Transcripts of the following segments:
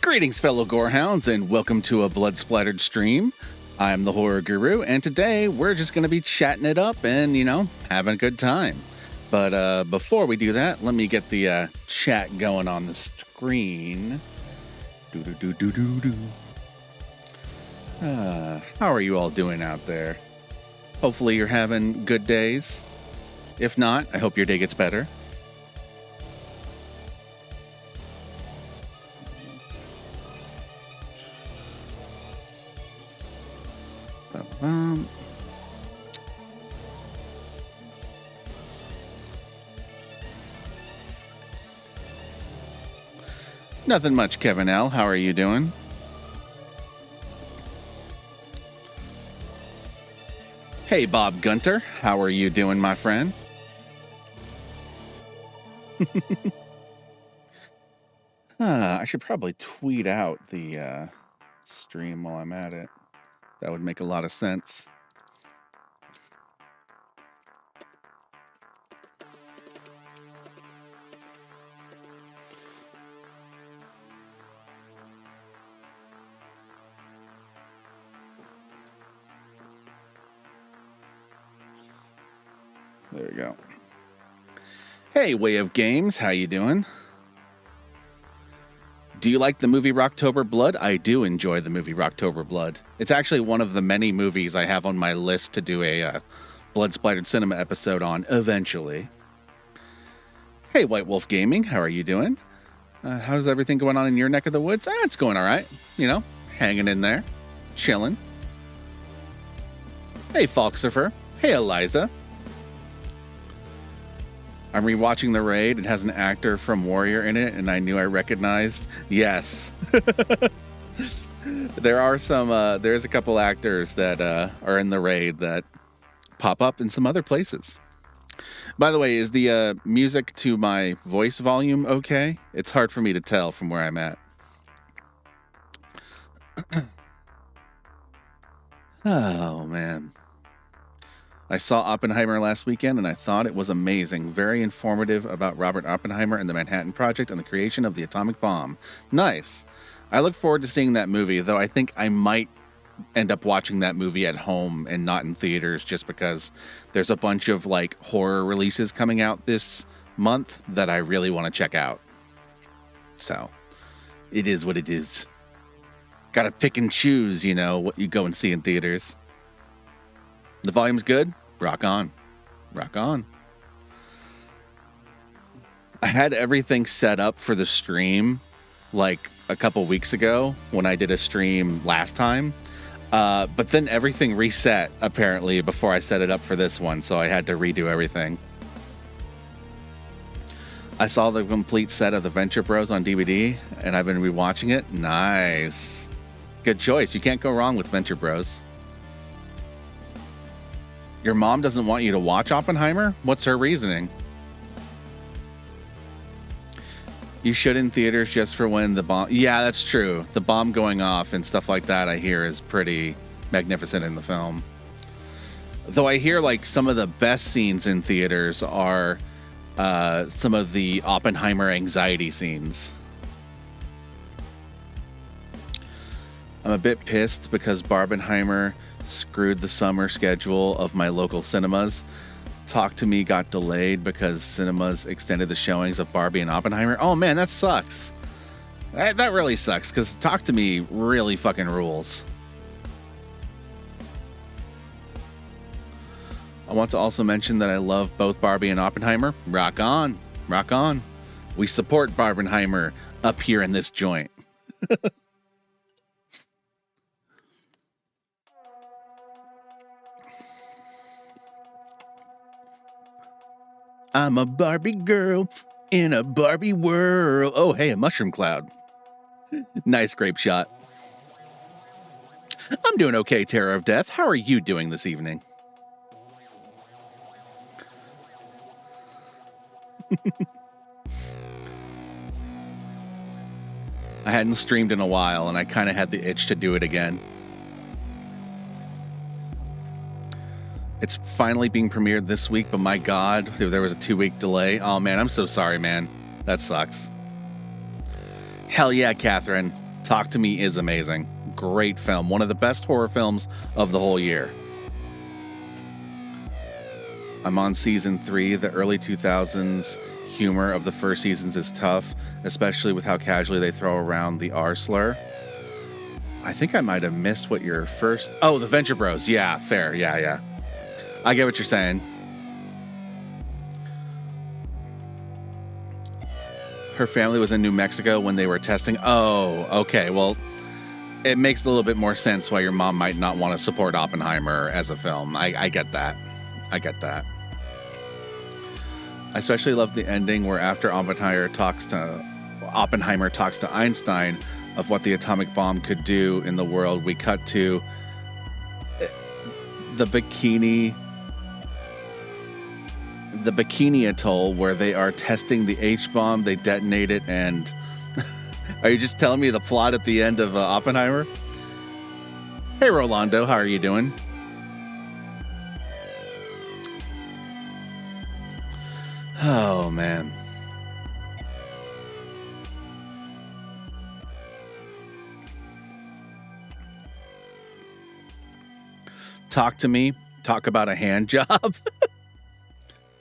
Greetings, fellow gorehounds, and welcome to a blood splattered stream. I'm the Horror Guru, and today we're just going to be chatting it up and, having a good time. But before we do that, let me get the chat going on the screen. How are you all doing out there? Hopefully you're having good days. If not, I hope your day gets better. Nothing much, Kevin L. How are you doing? Hey, Bob Gunter. How are you doing, my friend? I should probably tweet out the stream while I'm at it. That would make a lot of sense. There we go. Hey, Way of Games, how you doing? Do you like the movie Rocktober Blood? I do enjoy the movie Rocktober Blood. It's actually one of the many movies I have on my list to do a Blood Splattered Cinema episode on eventually. Hey, White Wolf Gaming, how are you doing? How's everything going on in your neck of the woods? It's going all right. Hanging in there, chilling. Hey, Falxifer. Hey, Eliza. I'm rewatching The Raid. It has an actor from Warrior in it, and I knew I recognized. Yes. There's a couple actors that are in The Raid that pop up in some other places. By the way, is the music to my voice volume okay? It's hard for me to tell from where I'm at. Oh, man. I saw Oppenheimer last weekend, and I thought it was amazing. Very informative about Robert Oppenheimer and the Manhattan Project and the creation of the atomic bomb. Nice. I look forward to seeing that movie, though I think I might end up watching that movie at home and not in theaters just because there's a bunch of, horror releases coming out this month that I really want to check out. So, it is what it is. Gotta pick and choose, what you go and see in theaters. The volume's good? Rock on. Rock on. I had everything set up for the stream a couple weeks ago when I did a stream last time. But then everything reset, apparently, before I set it up for this one, so I had to redo everything. I saw the complete set of the Venture Bros on DVD, and I've been rewatching it. Nice. Good choice. You can't go wrong with Venture Bros. Your mom doesn't want you to watch Oppenheimer? What's her reasoning? You should in theaters just for when the bomb... Yeah, that's true. The bomb going off and stuff like that, I hear, is pretty magnificent in the film. Though I hear, some of the best scenes in theaters are some of the Oppenheimer anxiety scenes. I'm a bit pissed because Barbenheimer screwed the summer schedule of my local cinemas. Talk to Me got delayed because cinemas extended the showings of Barbie and Oppenheimer. Oh man, that sucks. That really sucks because Talk to Me really fucking rules. I want to also mention that I love both Barbie and Oppenheimer. Rock on. Rock on. We support Barbenheimer up here in this joint. I'm a Barbie girl in a Barbie world. Oh, hey, a mushroom cloud. Nice grape shot. I'm doing okay, Terror of Death. How are you doing this evening? I hadn't streamed in a while, and I kind of had the itch to do it again. It's finally being premiered this week, but my God, there was a 2-week delay. Oh, man, I'm so sorry, man. That sucks. Hell yeah, Catherine. Talk to Me is amazing. Great film. One of the best horror films of the whole year. I'm on season 3. The early 2000s humor of the first seasons is tough, especially with how casually they throw around the R slur. I think I might have missed what your first... Oh, the Venture Bros. Yeah, fair. Yeah. I get what you're saying. Her family was in New Mexico when they were testing. Oh, okay. Well, it makes a little bit more sense why your mom might not want to support Oppenheimer as a film. I get that. I especially love the ending where after Oppenheimer talks to Einstein of what the atomic bomb could do in the world, we cut to the Bikini Atoll where they are testing the H-bomb. They detonate it, and are you just telling me the plot at the end of Oppenheimer? Hey, Rolando, how are you doing? Oh, man. Talk to me. Talk about a hand job.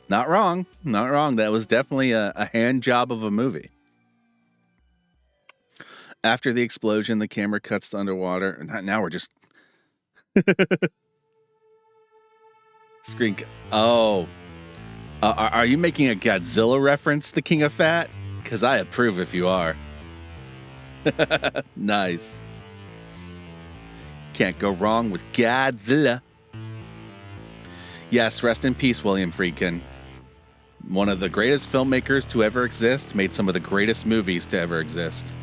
Not wrong. That was definitely a hand job of a movie. After the explosion, the camera cuts to underwater. Now we're just... Screen... Oh... are you making a Godzilla reference, the King of Fat? Because I approve if you are. Nice. Can't go wrong with Godzilla. Yes, rest in peace, William Friedkin. One of the greatest filmmakers to ever exist, made some of the greatest movies to ever exist.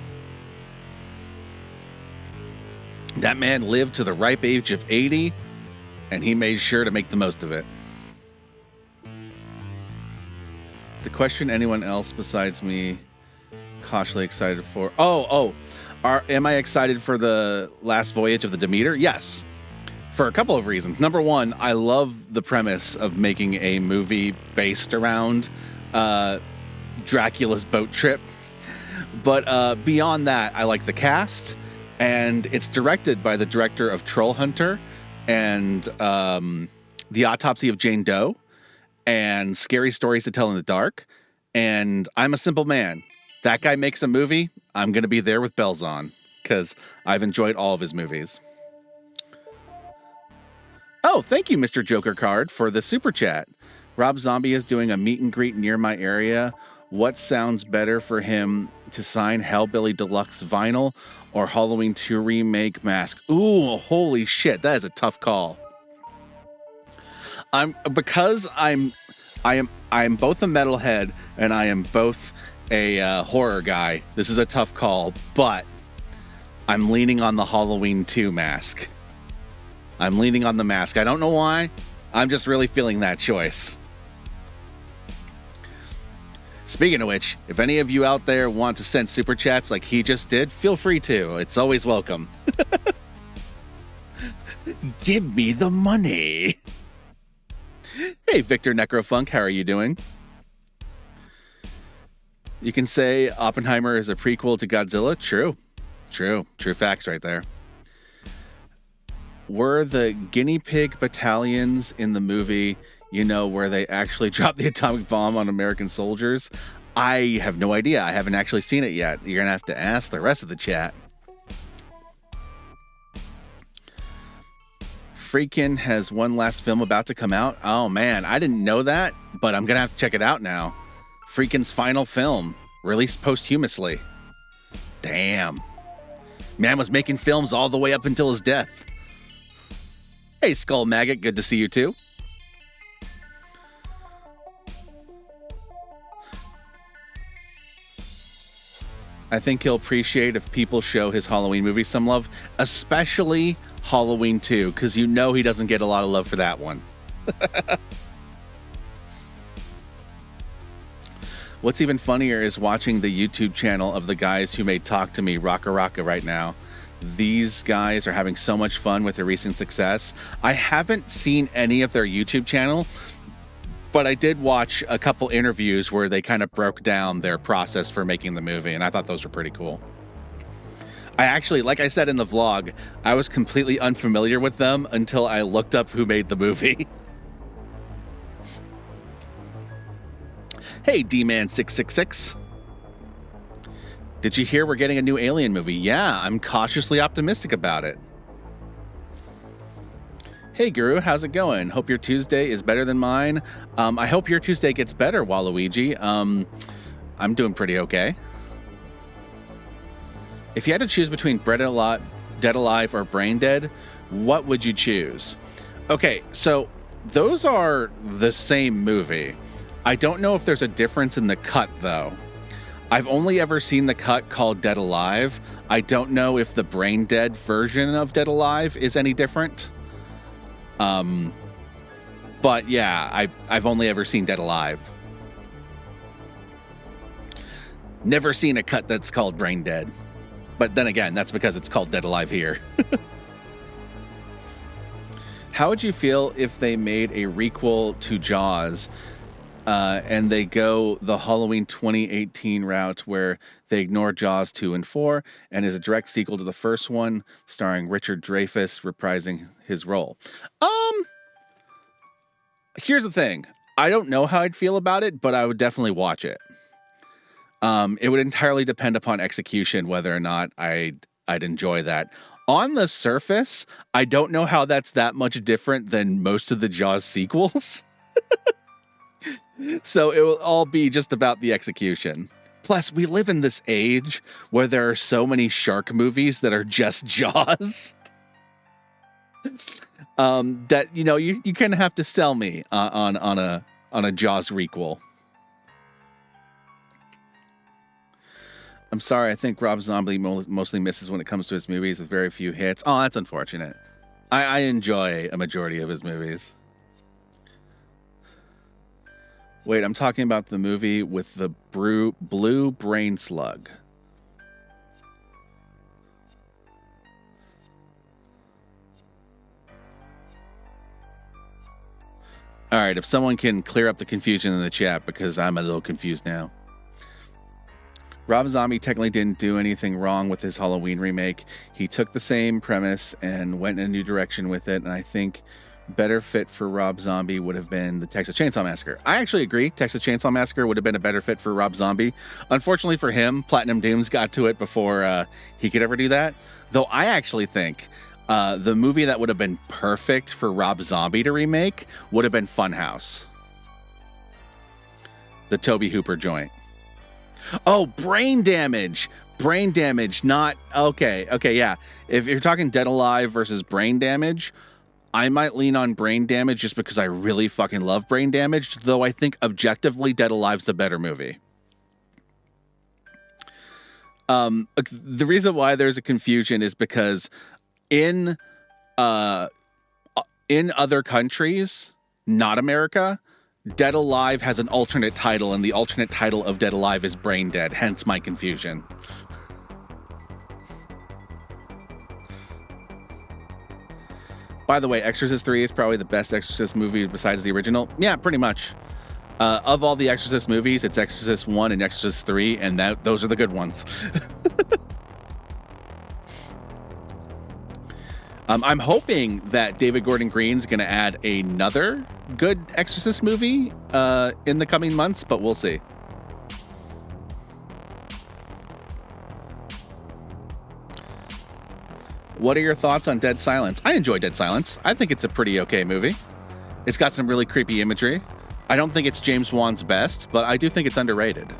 That man lived to the ripe age of 80, and he made sure to make the most of it. The question anyone else besides me cautiously excited for... Am I excited for the last voyage of the Demeter? Yes, for a couple of reasons. Number one, I love the premise of making a movie based around Dracula's boat trip. But beyond that, I like the cast, and it's directed by the director of Troll Hunter and The Autopsy of Jane Doe and Scary Stories to Tell in the Dark. And I'm a Simple Man. That guy makes a movie, I'm going to be there with bells on, because I've enjoyed all of his movies. Oh, thank you, Mr. Joker Card, for the super chat. Rob Zombie is doing a meet and greet near my area. What sounds better for him to sign Hellbilly Deluxe vinyl or Halloween 2 remake mask? Ooh, holy shit, that is a tough call. I am both a metalhead and I am both a horror guy. This is a tough call, but I'm leaning on the Halloween 2 mask. I'm leaning on the mask. I don't know why. I'm just really feeling that choice. Speaking of which, if any of you out there want to send super chats like he just did, feel free to. It's always welcome. Give me the money. Hey, Victor Necrofunk, how are you doing? You can say Oppenheimer is a prequel to Godzilla. True facts right there. Were the guinea pig battalions in the movie, where they actually dropped the atomic bomb on American soldiers? I have no idea. I haven't actually seen it yet. You're going to have to ask the rest of the chat. Freakin' has one last film about to come out. Oh, man, I didn't know that, but I'm going to have to check it out now. Freakin's final film, released posthumously. Damn. Man was making films all the way up until his death. Hey, Skull Maggot, good to see you too. I think he'll appreciate if people show his Halloween movie some love, especially Halloween 2, because he doesn't get a lot of love for that one. What's even funnier is watching the YouTube channel of the guys who made Talk to Me Rocka Rocka right now. These guys are having so much fun with their recent success. I haven't seen any of their YouTube channel, but I did watch a couple interviews where they kind of broke down their process for making the movie, and I thought those were pretty cool. I actually, like I said in the vlog, I was completely unfamiliar with them until I looked up who made the movie. Hey, D-Man666. Did you hear we're getting a new Alien movie? Yeah, I'm cautiously optimistic about it. Hey, Guru, how's it going? Hope your Tuesday is better than mine. I hope your Tuesday gets better, Waluigi. I'm doing pretty okay. If you had to choose between Dead Alive or Brain Dead, what would you choose? Okay, so those are the same movie. I don't know if there's a difference in the cut, though. I've only ever seen the cut called Dead Alive. I don't know if the Brain Dead version of Dead Alive is any different. But yeah, I've only ever seen Dead Alive. Never seen a cut that's called Brain Dead. But then again, that's because it's called Dead Alive here. How would you feel if they made a requel to Jaws and they go the Halloween 2018 route where they ignore Jaws 2 and 4 and is a direct sequel to the first one starring Richard Dreyfuss reprising his role? Here's the thing. I don't know how I'd feel about it, but I would definitely watch it. It would entirely depend upon execution whether or not I'd enjoy that. On the surface, I don't know how that's that much different than most of the Jaws sequels. So it will all be just about the execution. Plus, we live in this age where there are so many shark movies that are just Jaws. That, you know, you kind of have to sell me on a Jaws requel. I'm sorry, I think Rob Zombie mostly misses when it comes to his movies with very few hits. Oh, that's unfortunate. I enjoy a majority of his movies. Wait, I'm talking about the movie with the blue brain slug. All right, if someone can clear up the confusion in the chat, because I'm a little confused now. Rob Zombie technically didn't do anything wrong with his Halloween remake. He took the same premise and went in a new direction with it, and I think better fit for Rob Zombie would have been the Texas Chainsaw Massacre. I actually agree. Texas Chainsaw Massacre would have been a better fit for Rob Zombie. Unfortunately for him, Platinum Dunes got to it before he could ever do that. Though I actually think the movie that would have been perfect for Rob Zombie to remake would have been Funhouse. The Tobe Hooper joint. Oh, Brain Damage. Brain Damage, not... Okay, yeah. If you're talking Dead Alive versus Brain Damage, I might lean on Brain Damage just because I really fucking love Brain Damage, though I think objectively Dead Alive's the better movie. The reason why there's a confusion is because in other countries, not America, Dead Alive has an alternate title, and the alternate title of Dead Alive is Brain Dead, hence my confusion. By the way, Exorcist 3 is probably the best Exorcist movie besides the original. Yeah, pretty much. Of all the Exorcist movies, it's Exorcist 1 and Exorcist 3, and those are the good ones. I'm hoping that David Gordon Green's going to add another good Exorcist movie in the coming months, but we'll see. What are your thoughts on Dead Silence? I enjoy Dead Silence. I think it's a pretty okay movie. It's got some really creepy imagery. I don't think it's James Wan's best, but I do think it's underrated.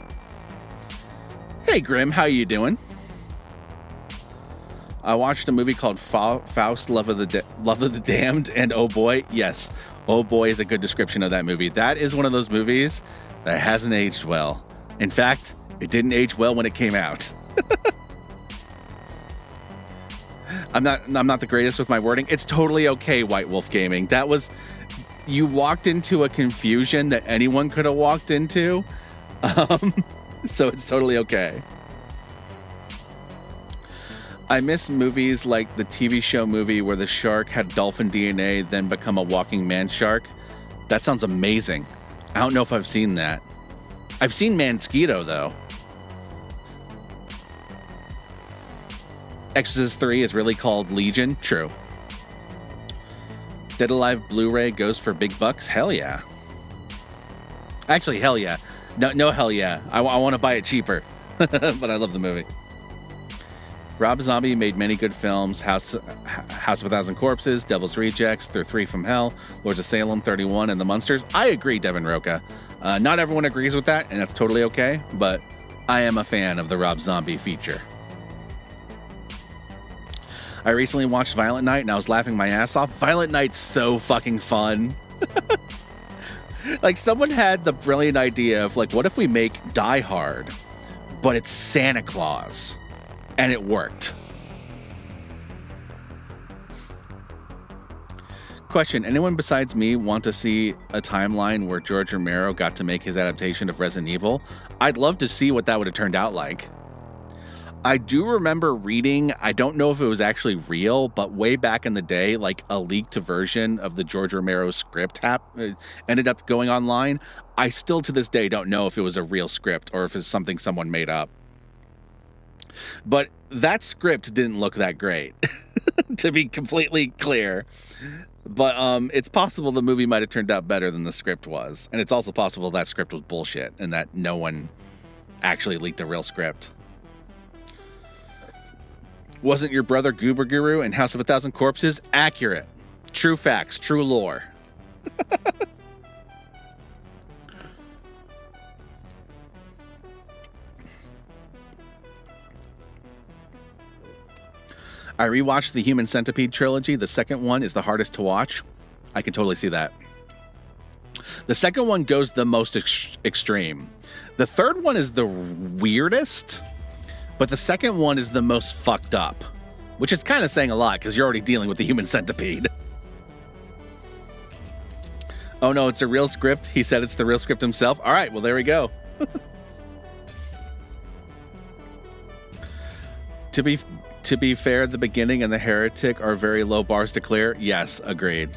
Hey, Grim, how you doing? I watched a movie called Faust, Love of the Damned, and oh boy, yes, oh boy is a good description of that movie. That is one of those movies that hasn't aged well. In fact, it didn't age well when it came out. I'm not the greatest with my wording. It's totally okay, White Wolf Gaming. That was, you walked into a confusion that anyone could have walked into. So it's totally okay. I miss movies like the TV show movie where the shark had dolphin DNA, then become a walking man shark. That sounds amazing. I don't know if I've seen that. I've seen Mansquito, though. Exorcist 3 is really called Legion. True. Dead Alive Blu-ray goes for big bucks. Hell yeah. Actually, hell yeah. No, hell yeah. I want to buy it cheaper. But I love the movie. Rob Zombie made many good films. House of a Thousand Corpses, Devil's Rejects, They're 3 from Hell, Lords of Salem, 31, and The Munsters. I agree, Devin Roca. Not everyone agrees with that, and that's totally okay, but I am a fan of the Rob Zombie feature. I recently watched Violent Night, and I was laughing my ass off. Violent Night's so fucking fun. Like, someone had the brilliant idea of, like, what if we make Die Hard, but it's Santa Claus? And it worked. Question, anyone besides me want to see a timeline where George Romero got to make his adaptation of Resident Evil? I'd love to see what that would have turned out like. I do remember reading, I don't know if it was actually real, but way back in the day, like a leaked version of the George Romero script ended up going online. I still to this day don't know if it was a real script or if it's something someone made up. But that script didn't look that great, to be completely clear. But it's possible the movie might have turned out better than the script was. And it's also possible that script was bullshit and that no one actually leaked a real script. Wasn't your brother Goober Guru in House of a Thousand Corpses? Accurate. True facts, true lore. I rewatched the Human Centipede trilogy. The second one is the hardest to watch. I can totally see that. The second one goes the most extreme. The third one is the weirdest, but the second one is the most fucked up, which is kind of saying a lot because you're already dealing with the Human Centipede. Oh no, it's a real script. He said it's the real script himself. All right, well, there we go. To be fair, The Beginning and The Heretic are very low bars to clear. Yes, agreed.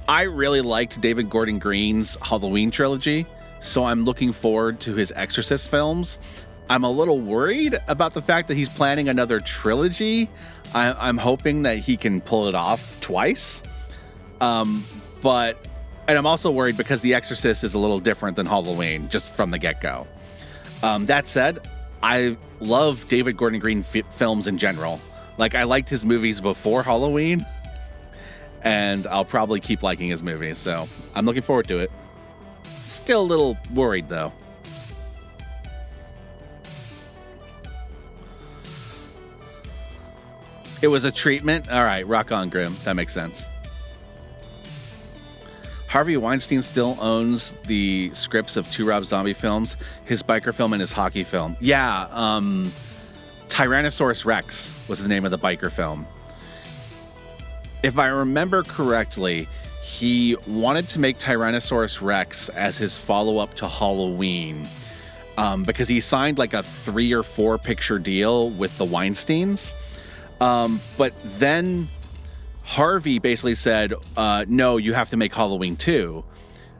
I really liked David Gordon Green's Halloween trilogy, so I'm looking forward to his Exorcist films. I'm a little worried about the fact that he's planning another trilogy. I'm hoping that he can pull it off twice. And I'm also worried because The Exorcist is a little different than Halloween, just from the get-go. That said, I love David Gordon Green films in general. Like, I liked his movies before Halloween, and I'll probably keep liking his movies, so I'm looking forward to it. Still a little worried, though. It was a treatment? All right, rock on, Grim. That makes sense. Harvey Weinstein still owns the scripts of 2 Rob Zombie films, his biker film and his hockey film. Yeah, Tyrannosaurus Rex was the name of the biker film. If I remember correctly, he wanted to make Tyrannosaurus Rex as his follow-up to Halloween because he signed like a 3 or 4 picture deal with the Weinsteins. But then Harvey basically said, no, you have to make Halloween 2.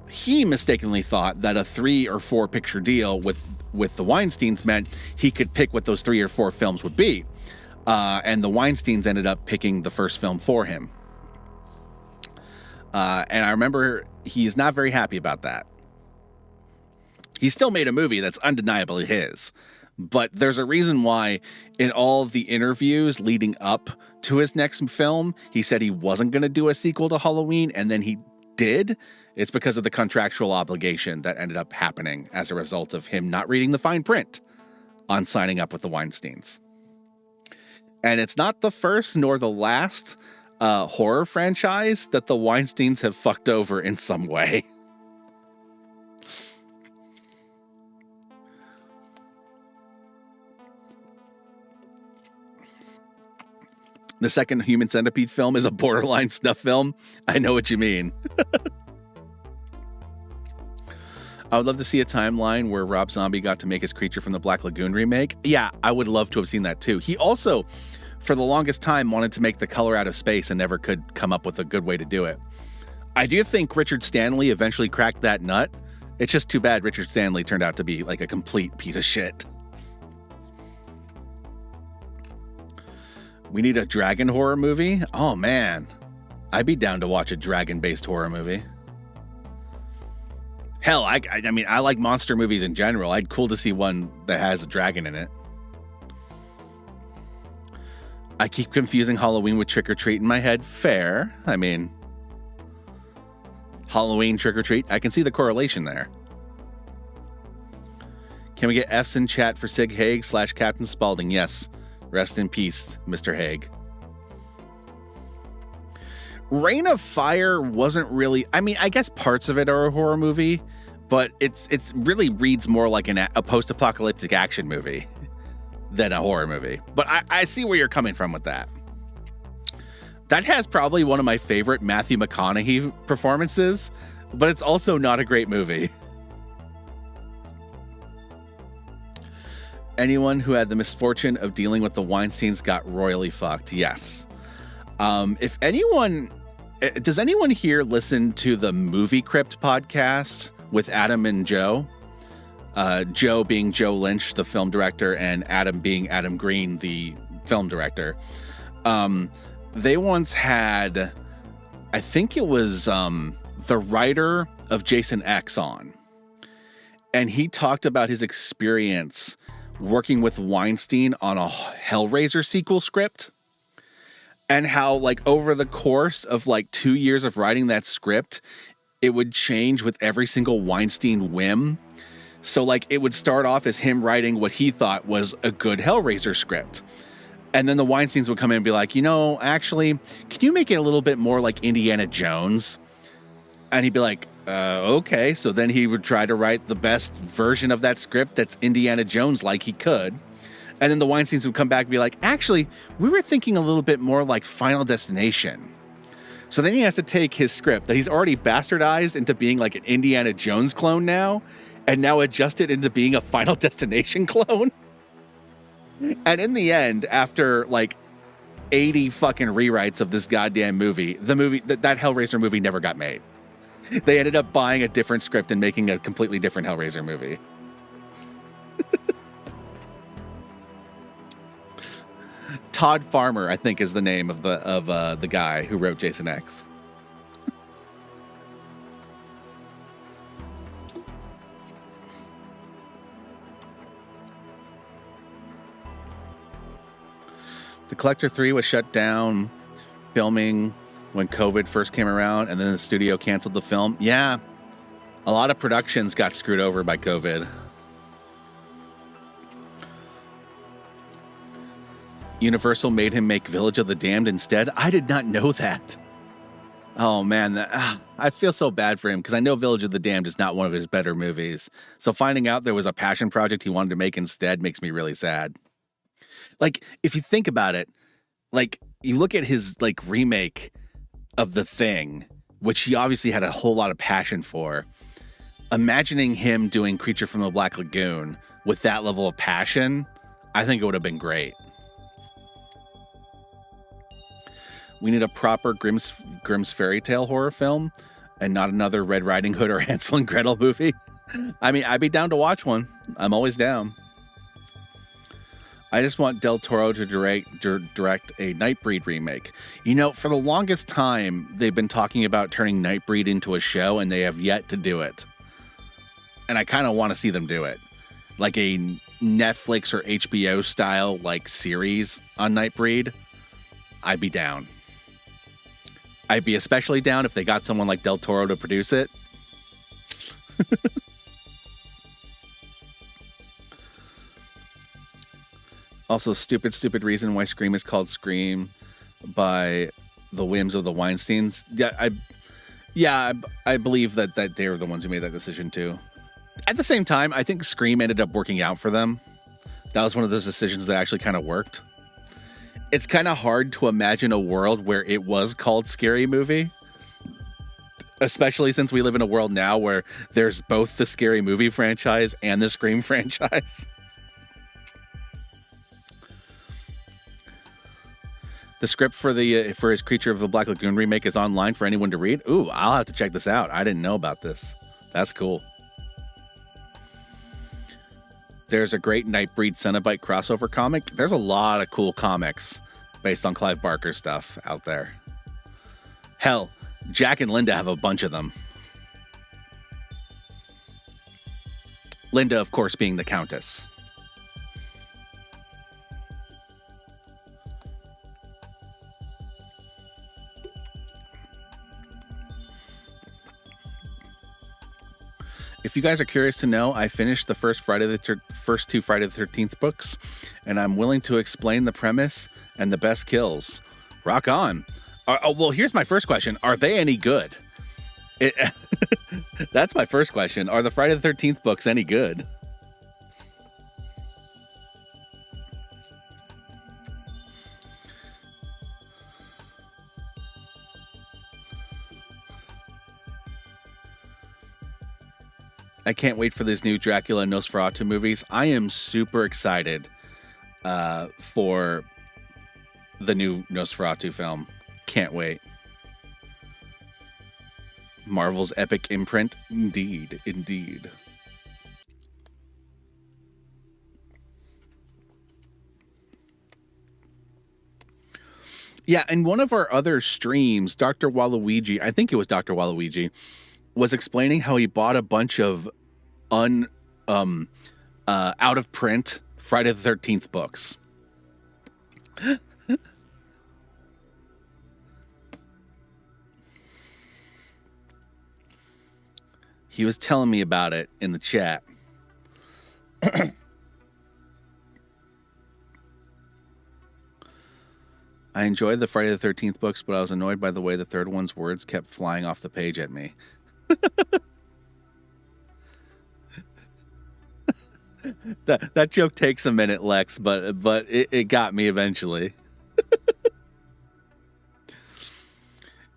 He mistakenly thought that a 3 or 4 picture deal with the Weinsteins meant he could pick what those 3 or 4 films would be. And the Weinsteins ended up picking the first film for him. And I remember he's not very happy about that. He still made a movie that's undeniably his. But there's a reason why in all the interviews leading up to his next film, he said he wasn't going to do a sequel to Halloween, and then he did. It's because of the contractual obligation that ended up happening as a result of him not reading the fine print on signing up with the Weinsteins. And it's not the first nor the last horror franchise that the Weinsteins have fucked over in some way. The second Human Centipede film is a borderline snuff film. I know what you mean. I would love to see a timeline where Rob Zombie got to make his Creature from the Black Lagoon remake. Yeah, I would love to have seen that too. He also, for the longest time, wanted to make The Color Out of Space and never could come up with a good way to do it. I do think Richard Stanley eventually cracked that nut. It's just too bad Richard Stanley turned out to be like a complete piece of shit. We need a dragon horror movie? Oh, man. I'd be down to watch a dragon-based horror movie. Hell, I mean, I like monster movies in general. I'd cool to see one that has a dragon in it. I keep confusing Halloween with Trick or Treat in my head. Fair. I mean, Halloween, Trick or Treat. I can see the correlation there. Can we get F's in chat for Sig Haig / Captain Spaulding? Yes. Rest in peace, Mr. Haig. Reign of Fire wasn't really... I mean, I guess parts of it are a horror movie, but it's really reads more like a post-apocalyptic action movie than a horror movie. But I see where you're coming from with that. That has probably one of my favorite Matthew McConaughey performances, but it's also not a great movie. Anyone who had the misfortune of dealing with the Weinsteins got royally fucked. Yes. If anyone... Does anyone here listen to the Movie Crypt podcast with Adam and Joe? Joe being Joe Lynch, the film director, and Adam being Adam Green, the film director. They once had, I think it was the writer of Jason X on. And he talked about his experience working with Weinstein on a Hellraiser sequel script. And how, like, over the course of, like, 2 years of writing that script, it would change with every single Weinstein whim. So, like, it would start off as him writing what he thought was a good Hellraiser script. And then the Weinsteins would come in and be like, you know, actually, can you make it a little bit more like Indiana Jones? And he'd be like, okay. So then he would try to write the best version of that script that's Indiana Jones like he could. And then the Weinsteins would come back and be like, actually, we were thinking a little bit more like Final Destination. So then he has to take his script that he's already bastardized into being like an Indiana Jones clone now, and now adjust it into being a Final Destination clone. And in the end, after like 80 fucking rewrites of this goddamn movie, that Hellraiser movie never got made. They ended up buying a different script and making a completely different Hellraiser movie. Todd Farmer, I think, is the name of the guy who wrote Jason X. The Collector 3 was shut down filming when COVID first came around, and then the studio canceled the film. Yeah, a lot of productions got screwed over by COVID. Universal made him make Village of the Damned instead. I did not know that. Oh, man. I feel so bad for him because I know Village of the Damned is not one of his better movies. So finding out there was a passion project he wanted to make instead makes me really sad. Like, if you think about it, like, you look at his, like, remake of The Thing, which he obviously had a whole lot of passion for. Imagining him doing Creature from the Black Lagoon with that level of passion, I think it would have been great. We need a proper Grimm's fairy tale horror film and not another Red Riding Hood or Hansel and Gretel movie. I mean, I'd be down to watch one. I'm always down. I just want Del Toro to direct a Nightbreed remake. You know, for the longest time, they've been talking about turning Nightbreed into a show, and they have yet to do it. And I kind of want to see them do it. Like a Netflix or HBO style, like, series on Nightbreed. I'd be down. I'd be especially down if they got someone like Del Toro to produce it. Also, stupid reason why Scream is called Scream by the whims of the Weinsteins. I believe that they were the ones who made that decision too. At the same time, I think Scream ended up working out for them. That was one of those decisions that actually kind of worked. It's kind of hard to imagine a world where it was called Scary Movie. Especially since we live in a world now where there's both the Scary Movie franchise and the Scream franchise. The script for his Creature of the Black Lagoon remake is online for anyone to read. Ooh, I'll have to check this out. I didn't know about this. That's cool. There's a great Nightbreed Cenobite crossover comic. There's a lot of cool comics based on Clive Barker stuff out there. Hell, Jack and Linda have a bunch of them. Linda, of course, being the Countess. If you guys are curious to know, I finished the first two Friday the 13th books, and I'm willing to explain the premise and the best kills. Rock on. Well, here's my first question. Are they any good? That's my first question. Are the Friday the 13th books any good? I can't wait for these new Dracula and Nosferatu movies. I am super excited for the new Nosferatu film. Can't wait. Marvel's epic imprint. Indeed, indeed. Yeah, in one of our other streams, Dr. Waluigi, I think it was Dr. Waluigi, was explaining how he bought a bunch of out of print Friday the 13th books. He was telling me about it in the chat. I enjoyed the Friday the 13th books, but I was annoyed by the way the third one's words kept flying off the page at me. That joke takes a minute, Lex, but it got me eventually.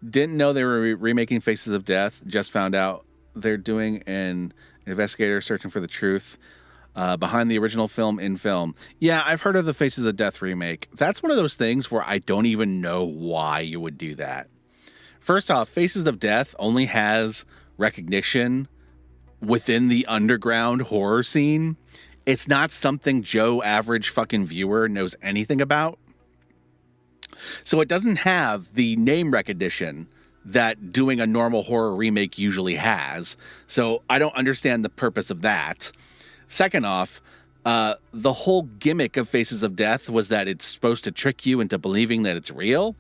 Didn't know they were remaking Faces of Death. Just found out they're doing an investigator searching for the truth behind the original film in film. Yeah, I've heard of the Faces of Death remake. That's one of those things where I don't even know why you would do that. First off, Faces of Death only has recognition within the underground horror scene. It's not something Joe average fucking viewer knows anything about. So it doesn't have the name recognition that doing a normal horror remake usually has. So I don't understand the purpose of that. Second off, the whole gimmick of Faces of Death was that it's supposed to trick you into believing that it's real.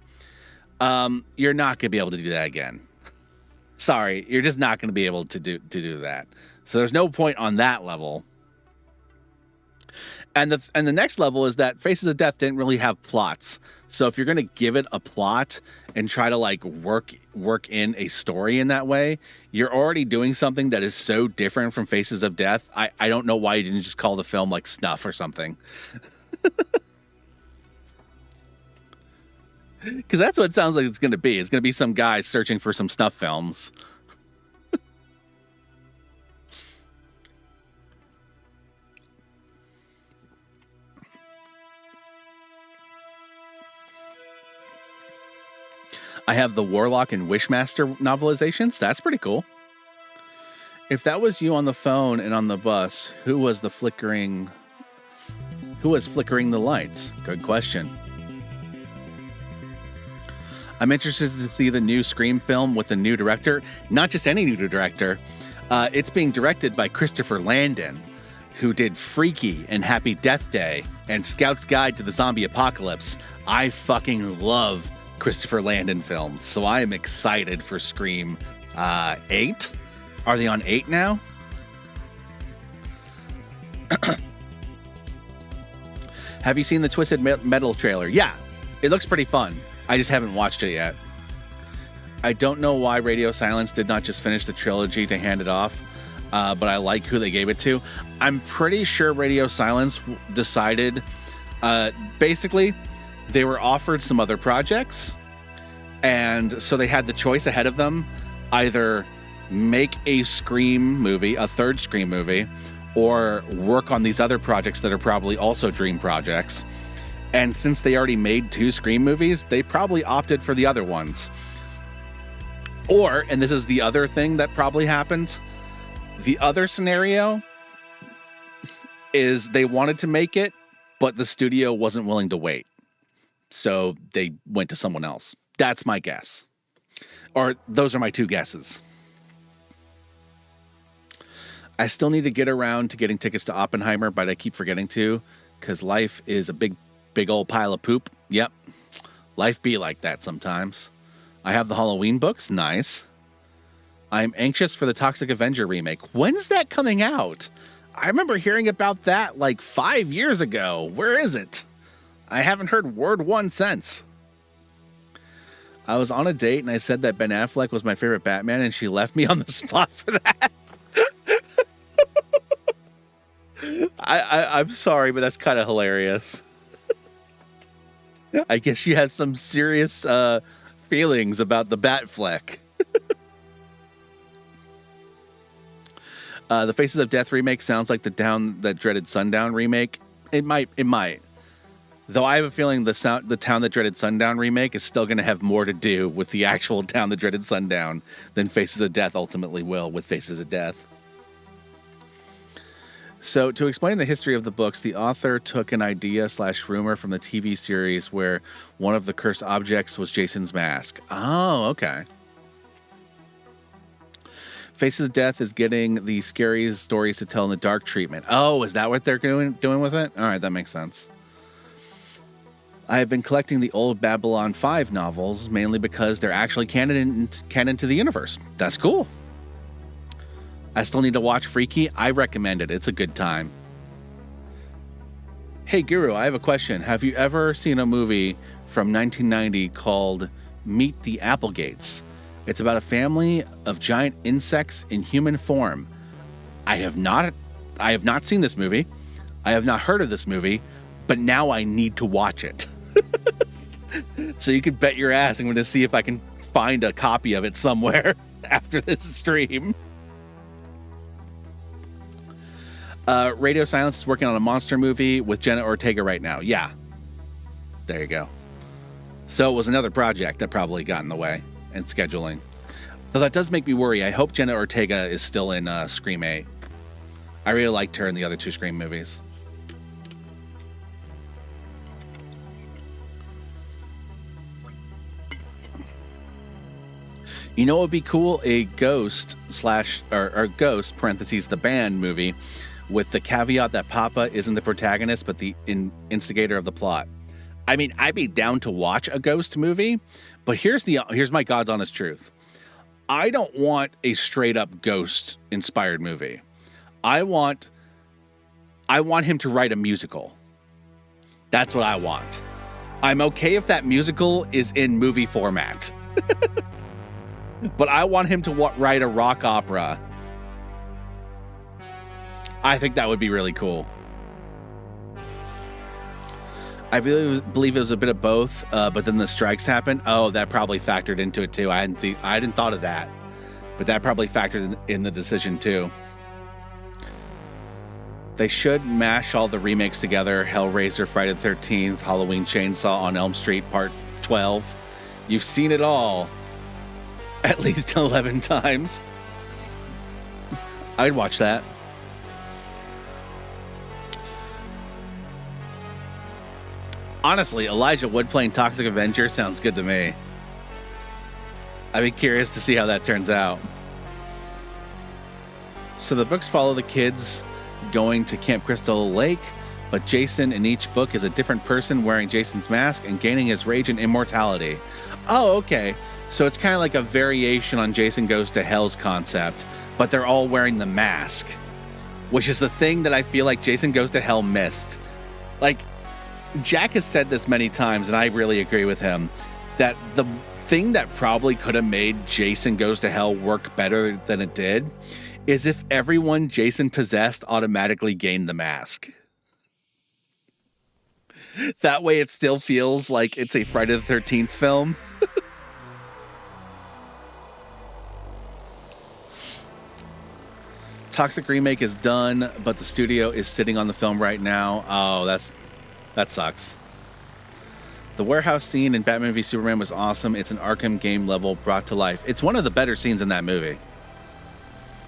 You're not going to be able to do that again. Sorry, you're just not going to be able to do that. So there's no point on that level. And the next level is that Faces of Death didn't really have plots. So if you're going to give it a plot and try to like work in a story in that way, you're already doing something that is so different from Faces of Death. I don't know why you didn't just call the film like Snuff or something. Because that's what it sounds like it's going to be. It's going to be some guy searching for some snuff films. I have the Warlock and Wishmaster novelizations. That's pretty cool. If that was you on the phone and on the bus, who was flickering the lights? Good question. I'm interested to see the new Scream film with the new director. Not just any new director. It's being directed by Christopher Landon, who did Freaky and Happy Death Day and Scout's Guide to the Zombie Apocalypse. I fucking love Christopher Landon films, so I am excited for Scream 8. Are they on 8 now? Have you seen the Twisted Metal trailer? Yeah, it looks pretty fun. I just haven't watched it yet. I don't know why Radio Silence did not just finish the trilogy to hand it off, but I like who they gave it to. I'm pretty sure Radio Silence decided, basically, they were offered some other projects, and so they had the choice ahead of them, either make a Scream movie, a third Scream movie, or work on these other projects that are probably also dream projects. And since they already made 2 Scream movies, they probably opted for the other ones. Or, and this is the other thing that probably happened, the other scenario is they wanted to make it, but the studio wasn't willing to wait. So they went to someone else. That's my guess. Or those are my two guesses. I still need to get around to getting tickets to Oppenheimer, but I keep forgetting to because life is a big old pile of poop. Yep. Life be like that sometimes. I have the Halloween books. Nice. I'm anxious for the Toxic Avenger remake. When's that coming out? I remember hearing about that like 5 years ago. Where is it? I haven't heard word one since. I was on a date and I said that Ben Affleck was my favorite Batman and she left me on the spot for that. I'm sorry, but that's kind of hilarious. I guess she has some serious feelings about the Batfleck. The Faces of Death remake sounds like the Down That Dreaded Sundown remake. It might. Though I have a feeling the Town That Dreaded Sundown remake is still going to have more to do with the actual Town That Dreaded Sundown than Faces of Death ultimately will with Faces of Death. So, to explain the history of the books, the author took an idea/rumor from the TV series where one of the cursed objects was Jason's mask. Oh, okay. Faces of Death is getting the scariest stories to tell in the dark treatment. Oh, is that what they're doing with it? All right, that makes sense. I have been collecting the old Babylon 5 novels, mainly because they're actually canon to the universe. That's cool. I still need to watch Freaky. I recommend it. It's a good time. Hey, Guru, I have a question. Have you ever seen a movie from 1990 called Meet the Applegates? It's about a family of giant insects in human form. I have not seen this movie. I have not heard of this movie, but now I need to watch it. So you can bet your ass I'm going to see if I can find a copy of it somewhere after this stream. Radio Silence is working on a monster movie with Jenna Ortega right now. Yeah. There you go. So it was another project that probably got in the way and scheduling. Though that does make me worry. I hope Jenna Ortega is still in Scream 8. I really liked her in the other two Scream movies. You know what would be cool? A Ghost Ghost, parentheses, the band movie with the caveat that Papa isn't the protagonist but the instigator of the plot. I mean, I'd be down to watch a Ghost movie, but here's my God's honest truth. I don't want a straight up Ghost inspired movie. I want him to write a musical. That's what I want. I'm okay if that musical is in movie format. But I want him to write a rock opera. I think that would be really cool. I believe it was a bit of both, but then the strikes happened. Oh, that probably factored into it too. I hadn't thought of that, but that probably factored in the decision too. They should mash all the remakes together. Hellraiser, Friday the 13th, Halloween Chainsaw on Elm Street Part 12. You've seen it all. At least 11 times. I'd watch that. Honestly, Elijah Wood playing Toxic Avenger sounds good to me. I'd be curious to see how that turns out. So the books follow the kids going to Camp Crystal Lake, but Jason in each book is a different person wearing Jason's mask and gaining his rage and immortality. Oh, okay. So it's kind of like a variation on Jason Goes to Hell's concept, but they're all wearing the mask, which is the thing that I feel like Jason Goes to Hell missed. Like, Jack has said this many times, and I really agree with him, that the thing that probably could have made Jason Goes to Hell work better than it did is if everyone Jason possessed automatically gained the mask. That way it still feels like it's a Friday the 13th film. Toxic remake is done, but the studio is sitting on the film right now. Oh, that sucks. The warehouse scene in Batman v Superman was awesome. It's an Arkham game level brought to life. It's one of the better scenes in that movie.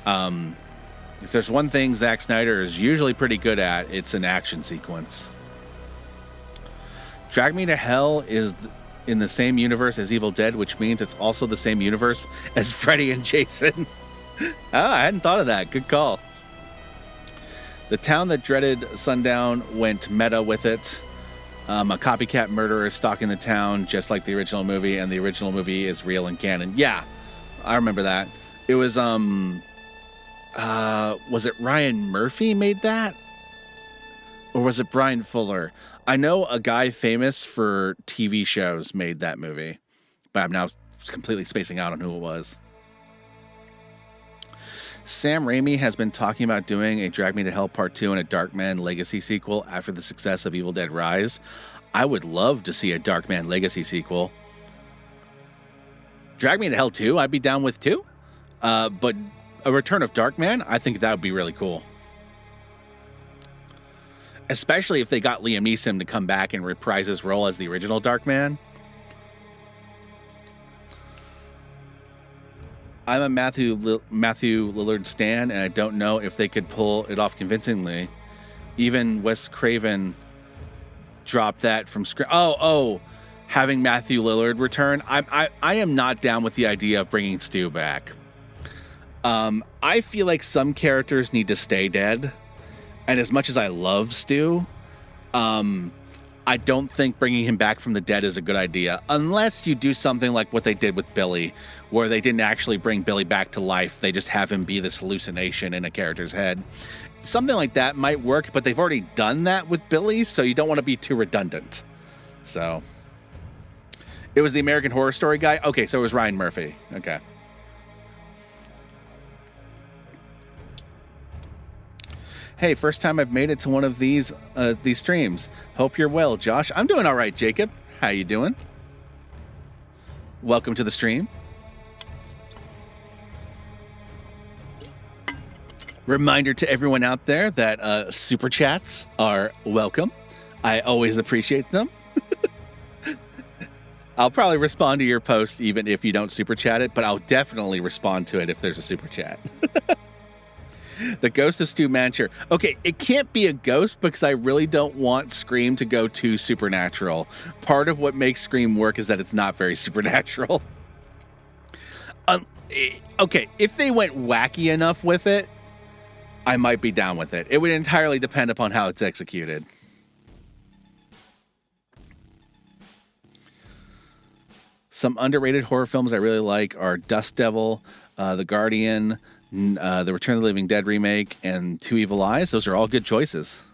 If there's one thing Zack Snyder is usually pretty good at, it's an action sequence. Drag Me to Hell is in the same universe as Evil Dead, which means it's also the same universe as Freddy and Jason. I hadn't thought of that. Good call. The town that dreaded sundown went meta with it. A copycat murderer is stalking the town, just like the original movie, and the original movie is real and canon. Yeah, I remember that. It was it Ryan Murphy made that? Or was it Brian Fuller? I know a guy famous for TV shows made that movie, but I'm now completely spacing out on who it was. Sam Raimi has been talking about doing a Drag Me to Hell Part 2 and a Darkman Legacy sequel after the success of Evil Dead Rise. I would love to see a Darkman Legacy sequel. Drag Me to Hell 2, I'd be down with too. But a Return of Darkman, I think that would be really cool. Especially if they got Liam Neeson to come back and reprise his role as the original Darkman. I'm a Matthew Lillard stan, and I don't know if they could pull it off convincingly. Even Wes Craven dropped that from script. Having Matthew Lillard return. I am not down with the idea of bringing Stu back. I feel like some characters need to stay dead. And as much as I love Stu, I don't think bringing him back from the dead is a good idea. Unless you do something like what they did with Billy, where they didn't actually bring Billy back to life. They just have him be this hallucination in a character's head. Something like that might work, but they've already done that with Billy, so you don't want to be too redundant. So, it was the American Horror Story guy? Okay, so it was Ryan Murphy. Okay. Hey, first time I've made it to one of these streams. Hope you're well, Josh. I'm doing all right, Jacob. How you doing? Welcome to the stream. Reminder to everyone out there that super chats are welcome. I always appreciate them. I'll probably respond to your post even if you don't super chat it, but I'll definitely respond to it if there's a super chat. The Ghost of Stu Mancher. Okay, it can't be a ghost because I really don't want Scream to go too supernatural. Part of what makes Scream work is that it's not very supernatural. Okay, if they went wacky enough with it, I might be down with it. It would entirely depend upon how it's executed. Some underrated horror films I really like are Dust Devil, The Guardian, the Return of the Living Dead remake, and Two Evil Eyes. Those are all good choices.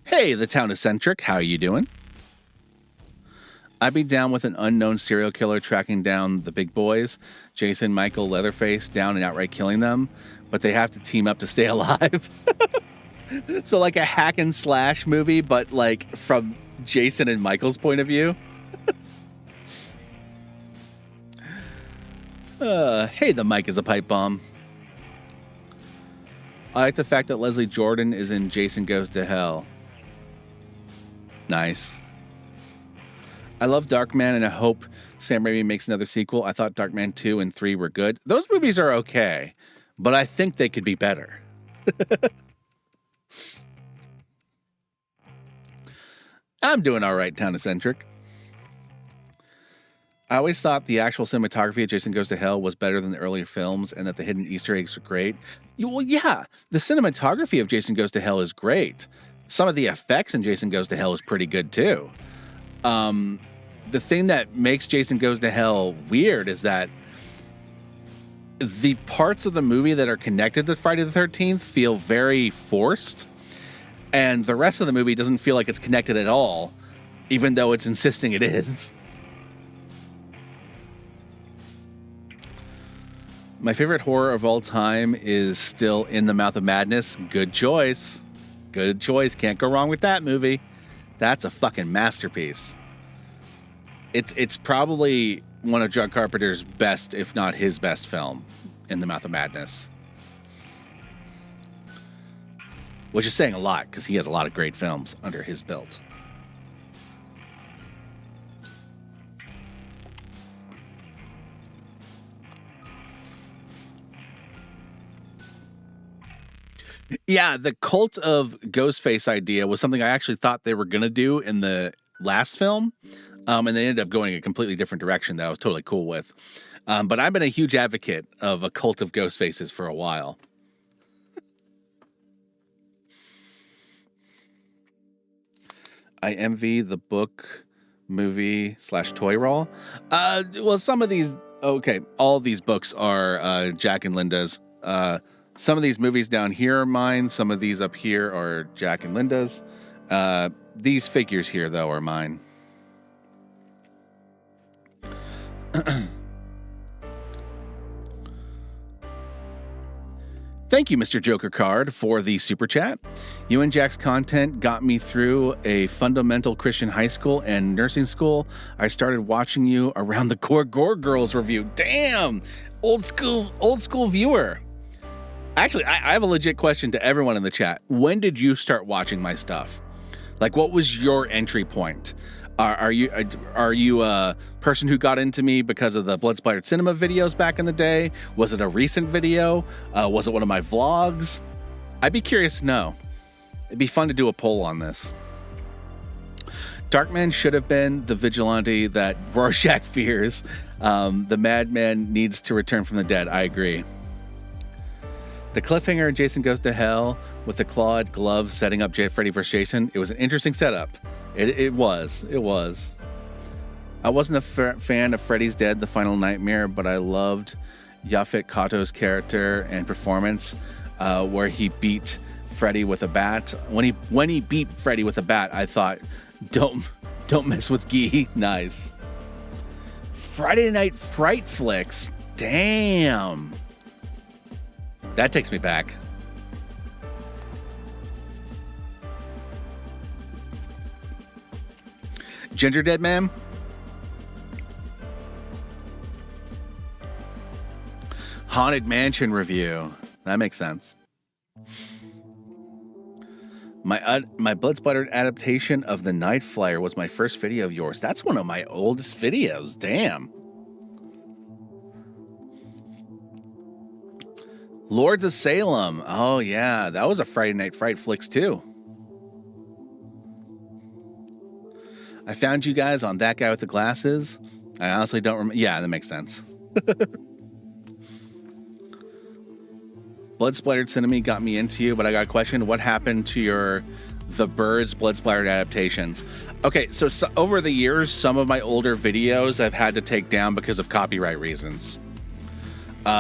Hey, the town eccentric. How are you doing? I'd be down with an unknown serial killer tracking down the big boys, Jason, Michael, Leatherface, down and outright killing them, but they have to team up to stay alive. So like a hack and slash movie, but like from Jason and Michael's point of view. Hey, the mic is a pipe bomb. I like the fact that Leslie Jordan is in Jason Goes to Hell. Nice. I love Darkman, and I hope Sam Raimi makes another sequel. I thought Darkman 2 and 3 were good. Those movies are okay, but I think they could be better. I'm doing all right, Town Eccentric. I always thought the actual cinematography of Jason Goes to Hell was better than the earlier films and that the hidden Easter eggs were great. Well, yeah, the cinematography of Jason Goes to Hell is great. Some of the effects in Jason Goes to Hell is pretty good, too. The thing that makes Jason Goes to Hell weird is that the parts of the movie that are connected to Friday the 13th feel very forced, and the rest of the movie doesn't feel like it's connected at all, even though it's insisting it is. My favorite horror of all time is still In the Mouth of Madness. Good choice. Good choice. Can't go wrong with that movie. That's a fucking masterpiece. It's probably one of John Carpenter's best, if not his best film, In the Mouth of Madness. Which is saying a lot, because he has a lot of great films under his belt. Yeah, the cult of Ghostface idea was something I actually thought they were going to do in the last film. And they ended up going a completely different direction that I was totally cool with. But I've been a huge advocate of a cult of Ghostfaces for a while. I envy the book, movie / toy roll. Well, some of these, okay, all these books are Jack and Linda's. Some of these movies down here are mine. Some of these up here are Jack and Linda's. These figures here, though, are mine. Thank you, Mr. Joker Card, for the super chat. You and Jack's content got me through a fundamental Christian high school and nursing school. I started watching you around the Gore Girls review. Damn, old school viewer. Actually, I have a legit question to everyone in the chat. When did you start watching my stuff? Like, what was your entry point? Are you a person who got into me because of the Blood Splattered Cinema videos back in the day? Was it a recent video? Was it one of my vlogs? I'd be curious to know. It'd be fun to do a poll on this. Darkman should have been the vigilante that Rorschach fears. The madman needs to return from the dead. I agree. The cliffhanger in Jason Goes to Hell with the clawed gloves setting up Freddy vs. Jason, it was an interesting setup. It was. I wasn't a fan of Freddy's Dead, The Final Nightmare, but I loved Yaphet Kotto's character and performance, where he beat Freddy with a bat. When he beat Freddy with a bat, I thought, don't mess with Guy. Nice. Friday Night Fright Flicks. Damn. That takes me back. Ginger Dead Man. Haunted Mansion review. That makes sense. My Blood Splattered adaptation of The Night Flyer was my first video of yours. That's one of my oldest videos. Damn. Lords of Salem. Oh, yeah. That was a Friday Night Fright Flicks, too. I found you guys on That Guy with the Glasses. I honestly don't remember. Yeah, that makes sense. Blood Splattered Cinema got me into you, but I got a question. What happened to The Birds Blood Splattered adaptations? Okay, so over the years, some of my older videos I've had to take down because of copyright reasons.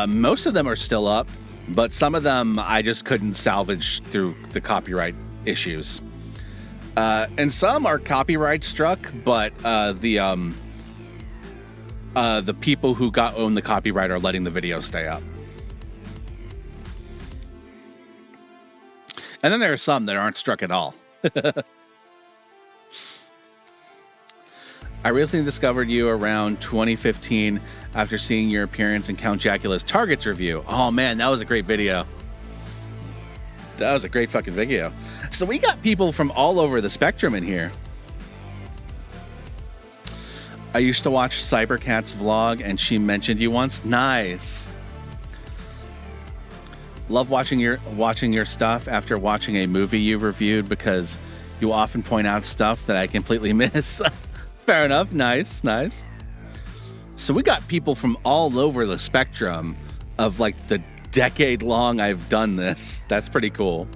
Most of them are still up, but some of them I just couldn't salvage through the copyright issues. And some are copyright struck, but the people who own the copyright are letting the video stay up. And then there are some that aren't struck at all. I recently discovered you around 2015 after seeing your appearance in Count Jacula's Targets review. Oh man, that was a great video. That was a great fucking video. So we got people from all over the spectrum in here. I used to watch Cybercat's vlog and she mentioned you once. Nice. Love watching your stuff after watching a movie you reviewed because you often point out stuff that I completely miss. Fair enough. Nice. So we got people from all over the spectrum of like the decade long I've done this. That's pretty cool.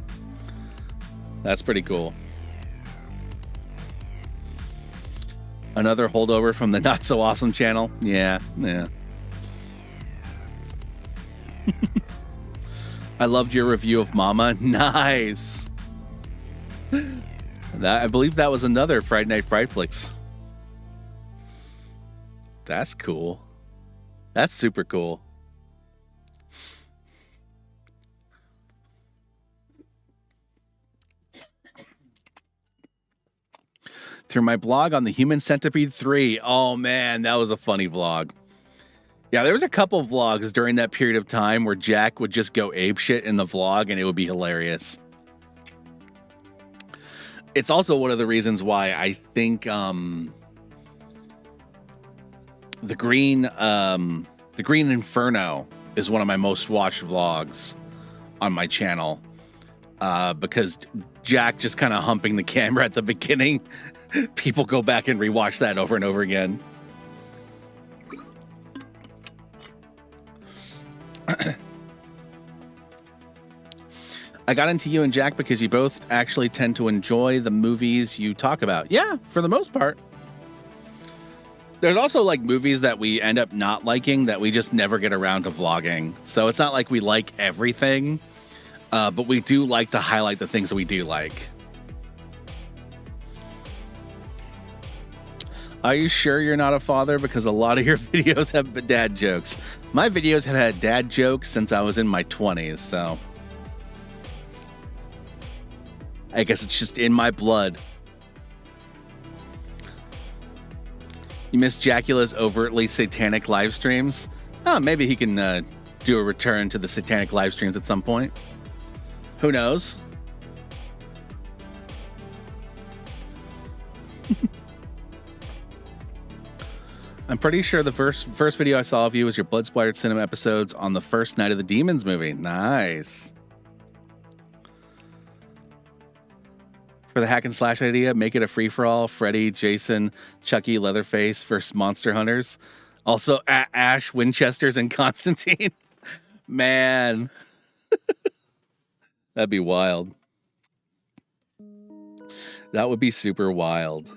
Another holdover from the Not So Awesome channel. Yeah. I loved your review of Mama. Nice. I believe that was another Friday Night Fright Flicks. That's cool. That's super cool. Through my blog on the Human Centipede 3. Oh man, that was a funny vlog. Yeah, there was a couple of vlogs during that period of time where Jack would just go apeshit in the vlog and it would be hilarious. It's also one of the reasons why I think the Green Inferno is one of my most watched vlogs on my channel. because Jack just kind of humping the camera at the beginning. People go back and rewatch that over and over again. I got into you and Jack because you both actually tend to enjoy the movies you talk about. Yeah, for the most part. There's also like movies that we end up not liking that we just never get around to vlogging. So it's not like we like everything, but we do like to highlight the things that we do like. Are you sure you're not a father? Because a lot of your videos have dad jokes. My videos have had dad jokes since I was in my 20s, so I guess it's just in my blood. You miss Jacula's overtly satanic live streams? Oh, maybe he can do a return to the satanic live streams at some point. Who knows? I'm pretty sure the first video I saw of you was your Blood Splattered Cinema episodes on the first night of the Demons movie. Nice. For the hack and slash idea, make it a free-for-all. Freddy, Jason, Chucky, Leatherface versus Monster Hunters. Also, Ash, Winchesters, and Constantine. Man. That'd be wild. That would be super wild.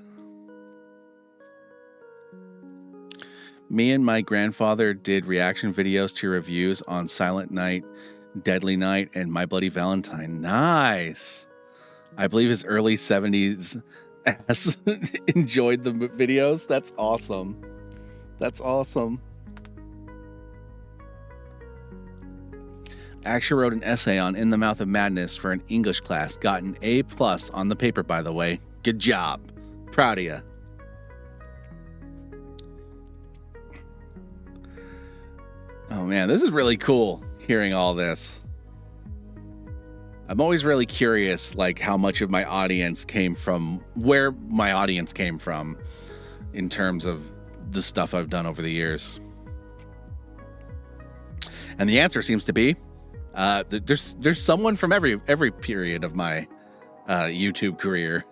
Me and my grandfather did reaction videos to reviews on Silent Night, Deadly Night, and My Bloody Valentine. Nice. I believe his early 70s ass enjoyed the videos. That's awesome. That's awesome. I actually wrote an essay on In the Mouth of Madness for an English class. Got an A+ on the paper, by the way. Good job. Proud of you. Oh man, this is really cool hearing all this. I'm always really curious, like how much of my audience came from, where my audience came from in terms of the stuff I've done over the years. And the answer seems to be, there's someone from every period of my YouTube career.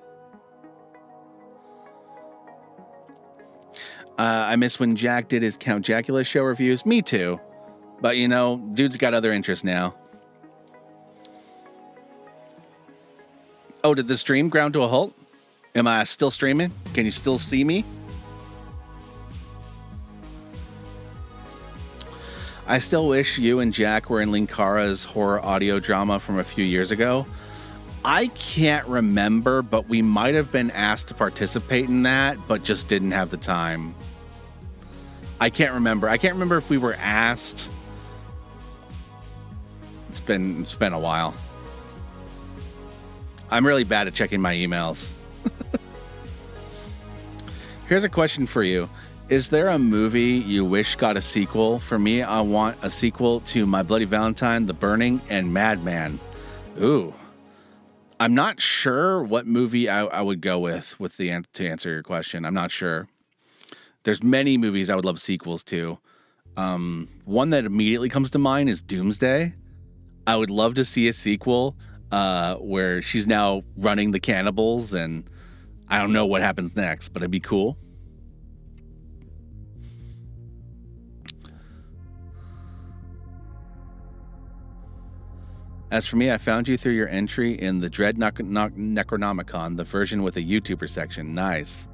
I miss when Jack did his Count Jacula show reviews. Me too. But, you know, dude's got other interests now. Oh, did the stream ground to a halt? Am I still streaming? Can you still see me? I still wish you and Jack were in Linkara's horror audio drama from a few years ago. I can't remember, but we might have been asked to participate in that, but just didn't have the time. I can't remember. I can't remember if we were asked. It's been a while. I'm really bad at checking my emails. Here's a question for you. Is there a movie you wish got a sequel? For me, I want a sequel to My Bloody Valentine, The Burning, and Madman. Ooh. I'm not sure what movie I would go with to answer your question. I'm not sure. There's many movies I would love sequels to. One that immediately comes to mind is Doomsday. I would love to see a sequel where she's now running the cannibals, and I don't know what happens next, but it'd be cool. As for me, I found you through your entry in the Dread Necronomicon, the version with a YouTuber section. Nice.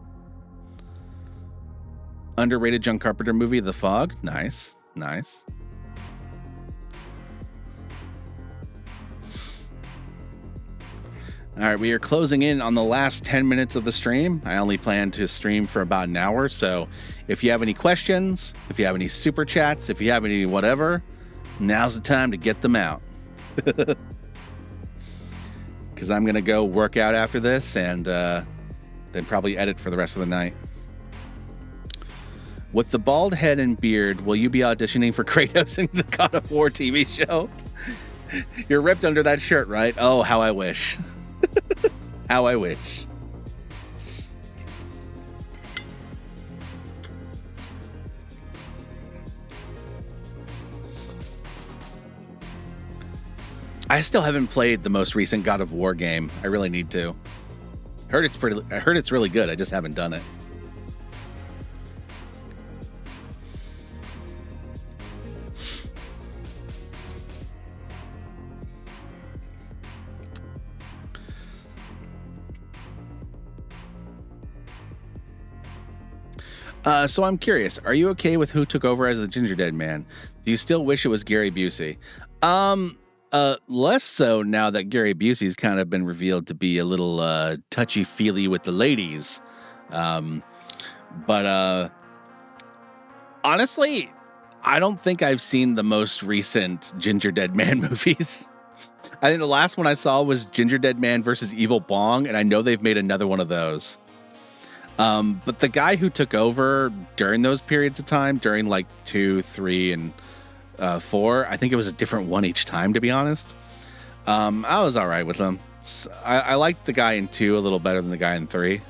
Underrated John Carpenter movie, The Fog. Nice. Nice. All right, we are closing in on the last 10 minutes of the stream. I only plan to stream for about an hour, so if you have any questions, if you have any super chats, if you have any whatever, now's the time to get them out. Because I'm going to go work out after this and then probably edit for the rest of the night. With the bald head and beard, will you be auditioning for Kratos in the God of War TV show? You're ripped under that shirt, right? Oh, how I wish. How I wish. I still haven't played the most recent God of War game. I really need to. I heard it's really good. I just haven't done it. So I'm curious, are you okay with who took over as the Ginger Dead Man? Do you still wish it was Gary Busey? Less so now that Gary Busey's kind of been revealed to be a little touchy-feely with the ladies. But honestly, I don't think I've seen the most recent Ginger Dead Man movies. I think the last one I saw was Ginger Dead Man versus Evil Bong, and I know they've made another one of those. But the guy who took over during those periods of time, during like 2, 3, and 4, I think it was a different one each time, to be honest. I was all right with him. I liked the guy in 2 a little better than the guy in 3.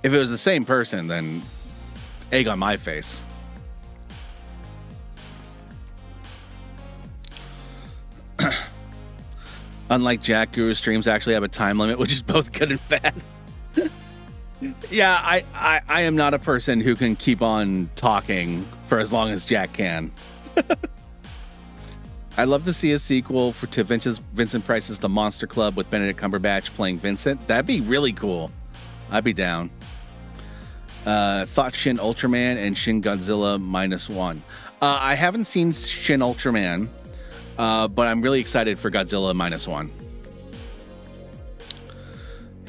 If it was the same person, then egg on my face. Unlike Jack, Guru streams actually have a time limit, which is both good and bad. Yeah, I am not a person who can keep on talking for as long as Jack can. I'd love to see a sequel to Vincent Price's The Monster Club with Benedict Cumberbatch playing Vincent. That'd be really cool. I'd be down. Thought Shin Ultraman and Shin Godzilla -1. I haven't seen Shin Ultraman, but I'm really excited for Godzilla -1.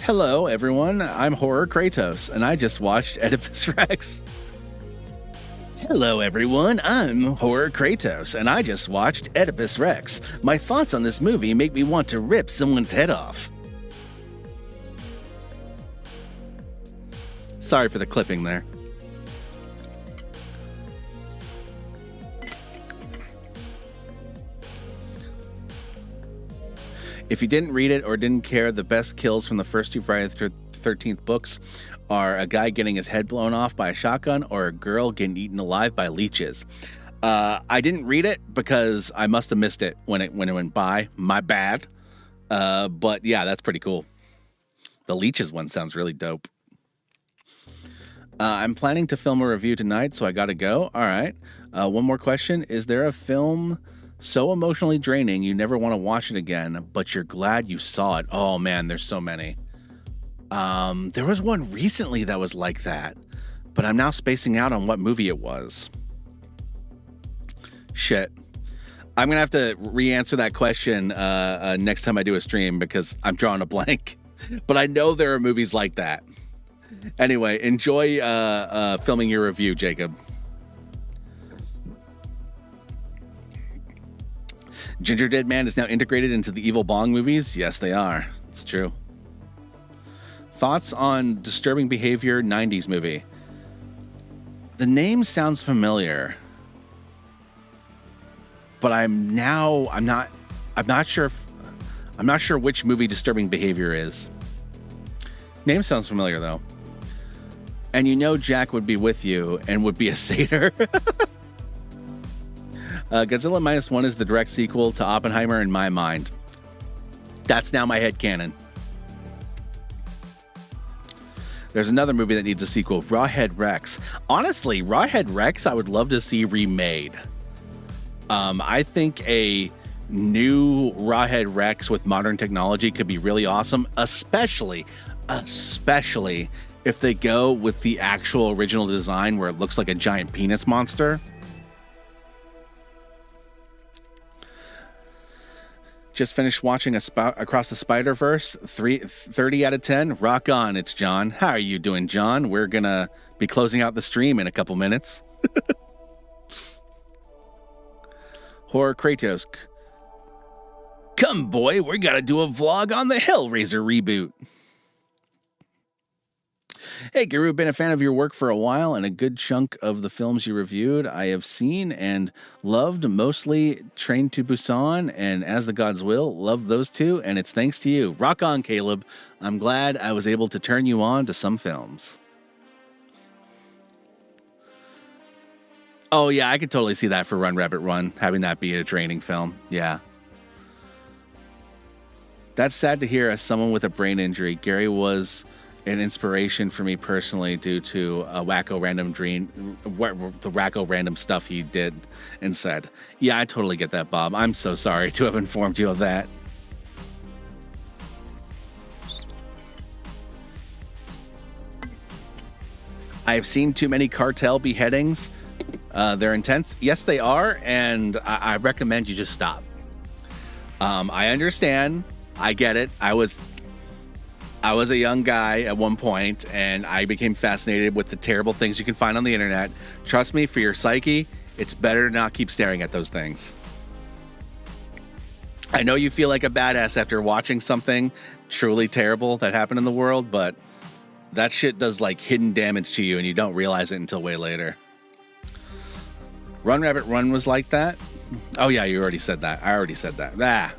Hello, everyone. I'm Horror Kratos, and I just watched Oedipus Rex. Hello, everyone. I'm Horror Kratos, and I just watched Oedipus Rex. My thoughts on this movie make me want to rip someone's head off. Sorry for the clipping there. If you didn't read it or didn't care, the best kills from the first 2 Friday the 13th books are a guy getting his head blown off by a shotgun or a girl getting eaten alive by leeches. I didn't read it because I must have missed it when it went by. My bad. But yeah, that's pretty cool. The leeches one sounds really dope. I'm planning to film a review tonight, so I gotta go. All right. One more question. Is there a film so emotionally draining you never want to watch it again, but you're glad you saw it? Oh man, there's so many. There was one recently that was like that, but I'm now spacing out on what movie it was. Shit. I'm gonna have to re-answer that question next time I do a stream because I'm drawing a blank. But I know there are movies like that. Anyway, enjoy filming your review, Jacob. Ginger Dead Man is now integrated into the Evil Bong movies. Yes, they are. It's true. Thoughts on Disturbing Behavior 90s movie? The name sounds familiar, but I'm not sure which movie Disturbing Behavior is. Name sounds familiar though. And you know Jack would be with you and would be a satyr. Godzilla -1 is the direct sequel to Oppenheimer in my mind. That's now my headcanon. There's another movie that needs a sequel, Rawhead Rex. Honestly, Rawhead Rex I would love to see remade. I think a new Rawhead Rex with modern technology could be really awesome, especially if they go with the actual original design where it looks like a giant penis monster. Just finished watching Across the Spider-Verse, 30 out of 10. Rock on, it's John. How are you doing, John? We're going to be closing out the stream in a couple minutes. Horror Kratos. Come, boy, we got to do a vlog on the Hellraiser reboot. Hey, Guru, been a fan of your work for a while, and a good chunk of the films you reviewed I have seen and loved, mostly Train to Busan and As the Gods Will. Love those two, and it's thanks to you. Rock on, Caleb. I'm glad I was able to turn you on to some films. Oh, yeah, I could totally see that for Run, Rabbit, Run, having that be a training film. Yeah. That's sad to hear as someone with a brain injury. Gary was an inspiration for me personally due to a wacko random dream, the wacko random stuff he did and said. Yeah, I totally get that, Bob. I'm so sorry to have informed you of that. I've seen too many cartel beheadings. They're intense. Yes, they are, and I recommend you just stop. I understand. I get it. I was a young guy at one point, and I became fascinated with the terrible things you can find on the internet. Trust me, for your psyche, it's better to not keep staring at those things. I know you feel like a badass after watching something truly terrible that happened in the world, but that shit does like hidden damage to you, and you don't realize it until way later. Run Rabbit Run was like that. Oh yeah, you already said that. I already said that.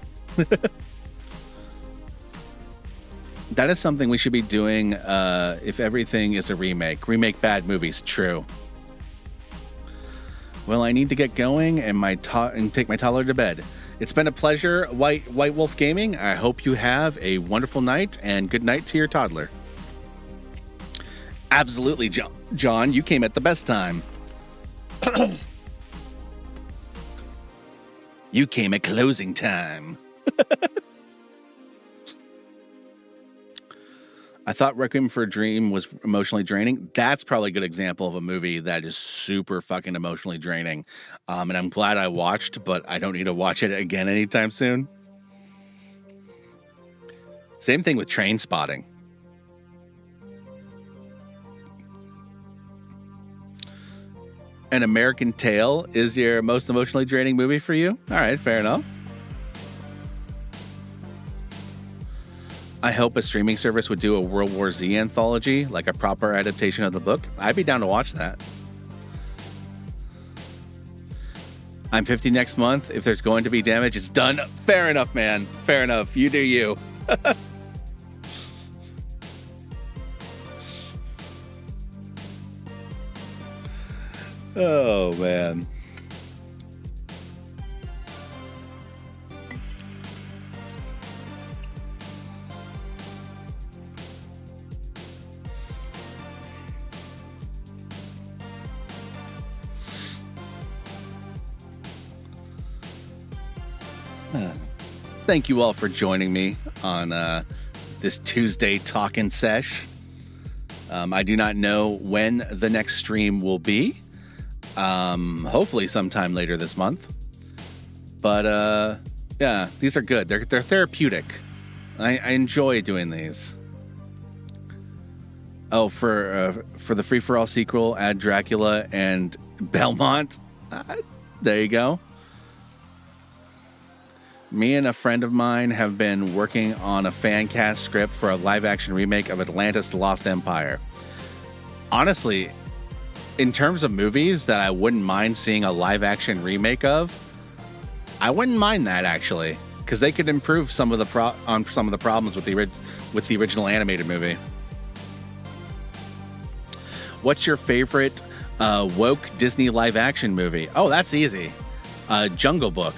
That is something we should be doing if everything is a remake. Remake bad movies. True. Well, I need to get going and take my toddler to bed. It's been a pleasure, White Wolf Gaming. I hope you have a wonderful night, and good night to your toddler. Absolutely, John. You came at the best time. You came at closing time. I thought Requiem for a Dream was emotionally draining. That's probably a good example of a movie that is super fucking emotionally draining. And I'm glad I watched, but I don't need to watch it again anytime soon. Same thing with Trainspotting. An American Tail is your most emotionally draining movie for you? All right, fair enough. I hope a streaming service would do a World War Z anthology, like a proper adaptation of the book. I'd be down to watch that. I'm 50 next month. If there's going to be damage, it's done. Fair enough, man. Fair enough. You do you. Oh, man. Thank you all for joining me on this Tuesday Talkin sesh. I do not know when the next stream will be. Hopefully sometime later this month. But yeah, these are good. They're therapeutic. I enjoy doing these. Oh, for the Free for All sequel, add Dracula and Belmont. There you go. Me and a friend of mine have been working on a fan cast script for a live-action remake of Atlantis: The Lost Empire. Honestly, in terms of movies that I wouldn't mind seeing a live-action remake of, I wouldn't mind that, actually, because they could improve some of the problems with the original animated movie. What's your favorite woke Disney live-action movie? Oh, that's easy. Jungle Book.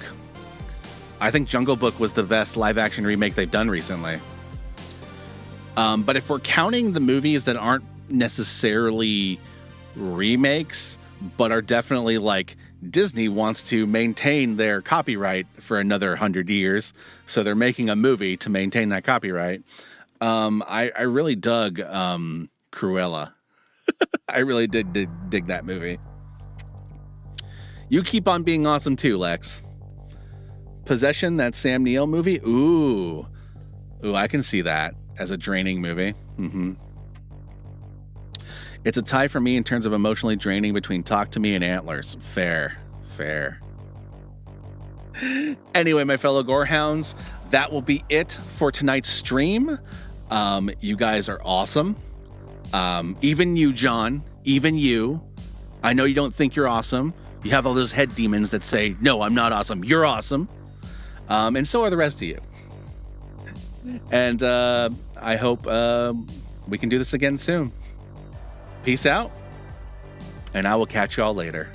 I think Jungle Book was the best live-action remake they've done recently. But if we're counting the movies that aren't necessarily remakes, but are definitely like Disney wants to maintain their copyright for another 100 years, so they're making a movie to maintain that copyright. I really dug Cruella. I really did dig that movie. You keep on being awesome too, Lex. Possession, that Sam Neill movie? Ooh, I can see that as a draining movie. Mm-hmm. It's a tie for me in terms of emotionally draining between Talk to Me and Antlers. Fair. Anyway, my fellow Gorehounds, that will be it for tonight's stream. You guys are awesome. Even you, John. Even you. I know you don't think you're awesome. You have all those head demons that say, no, I'm not awesome. You're awesome. And so are the rest of you. And I hope we can do this again soon. Peace out. And I will catch y'all later.